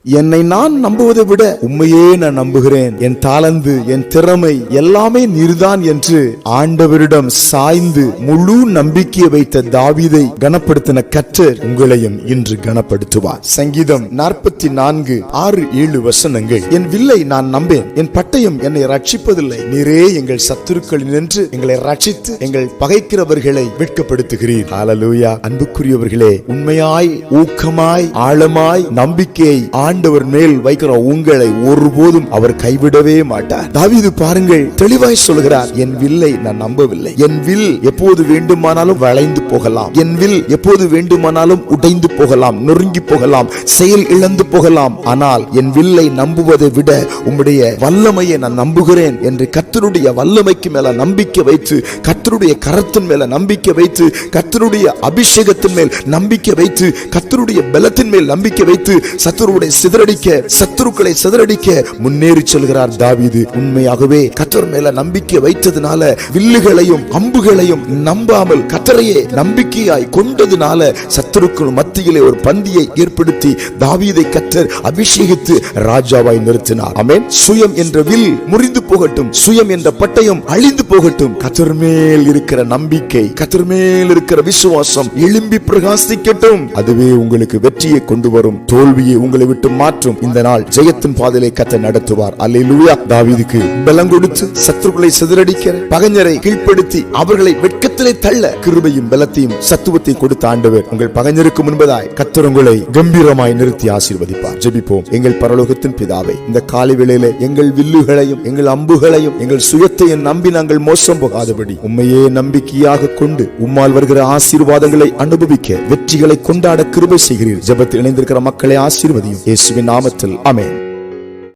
என்னை நான் நம்புவதை விட உண்மையே நான் நம்புகிறேன். என் தாளந்து, என் திறமை எல்லாமே நீர்தான் என்று ஆண்டவரிடம் சாய்ந்து முழு நம்பிக்கையை வைத்த தாவீதை கனப்படுத்தின கர்த்தர் உங்களையும் இன்று கனப்படுத்துவார். சங்கீதம் 44:6-7 வசனங்கள். என் வில்லை நான் நம்பேன், என் பட்டயம் என்னை ரட்சிப்பதில்லை. நீரே எங்கள் சத்துருக்களில் நின்று எங்களை ரட்சித்து எங்கள் பகைக்கிறவர்களை வெட்கப்படுத்துகிறீர். ஹல்லேலூயா. அன்புக்குரியவர்களே, உண்மையாய் ஊக்கமாய் ஆழமாய் நம்பிக்கையை ஆண்டவர் மேல் வைக்கிற உங்களை ஒருபோதும் அவர் கைவிடவே மாட்டார். தாவீது பாருங்கள், தெளிவாய் சொல்கிறார், என் வில்லை நான் நம்பவில்லை. என் வில் எப்போது வேண்டுமானாலும் வளைந்து போகலாம், என் வில் எப்போது வேண்டுமானாலும் உடைந்து போகலாம், நொறுங்கி போகலாம், செயல் இழந்து போகலாம். ஆனால் என் வில்லை நம்புவதை விட உம்முடைய வல்லமையை நான் நம்புகிறேன் என்று கர்த்தருடைய வல்லமைக்கு மேல நம்பிக்கை வைத்து, கர்த்தருடைய கரத்தின் மேல நம்பிக்கை வைத்து, கர்த்தருடைய அபிஷேகத்தின் மேல் நம்பிக்கை வைத்து, கர்த்தருடைய பலத்தின் மேல் நம்பிக்கை வைத்து சத்துருக்களை சிதறடிக்க முன்னேறி செல்கிறார் தாவீது. உண்மையாகவே கர்த்தர் மேல நம்பிக்கை வைத்ததுனால, வில்லுகளையும் அம்புகளையும் நம்பாமல் கர்த்தரையே நம்பிக்கையாய் கொண்டதுனால சத்துருக்கள் மத்தியிலே ஒரு பந்தியை ஏற்படுத்தி தாவீதை கர்த்தர் அபிஷேகித்து ராஜாவாய் நிறுத்தினார். ஆமென். சுயம் என்ற வில் முறிந்து போகட்டும், சுயம் என்ற பட்டயம் அழிந்து போகட்டும். கர்த்தர் மேல் இருக்கிற நம்பிக்கை, கர்த்தர் மேல் இருக்கிற விசுவாசம் எழும்பி பிரகாசிக்கட்டும். அதுவே உங்களுக்கு வெற்றியை கொண்டு வரும். தோல்வியை உங்களை விட்டு மாற்றும். இந்த நாள் ஜெயத்தின் பாதையிலே கர்த்தர் நடத்துவார். அல்லேலூயா. தாவீதுக்கு பலம் கொடுத்து சத்துருக்களை சிதறடிக்கிற, பகைஞரை கீழ்ப்படுத்தி அவர்களை வெட்கத்திலே தள்ள கிருபையும் பலத்தையும் சத்துவத்தையும் கொடுத்த ஆண்டவர் உங்கள் பகைஞருக்கு முன்பதாய் கர்த்தர் உங்களை கம்பீரமாய் நிறுத்தி ஆசீர்வதிப்பார். ஜெபிப்போம். எங்கள் பரலோகத்தின் பிதாவே, இந்த காலை வேளையிலே எங்கள் வில்லுகளையும் எங்கள் அம்புகளையும் எங்கள் சுயத்தையும் நம்பி நாங்கள் மோசம் போகாதபடி உம்மையே நம்பிக்கையாக கொண்டு உம்மால் வருகிற ஆசீர்வாதங்களை அனுபவிக்க, வெற்றிகளை கொண்டாட கிருபை செய்கிறீர். ஜெபத்தில் இணைந்திருக்கிற மக்களை ஆசீர்வதியும். இயேசுவின் நாமத்தில் ஆமென்.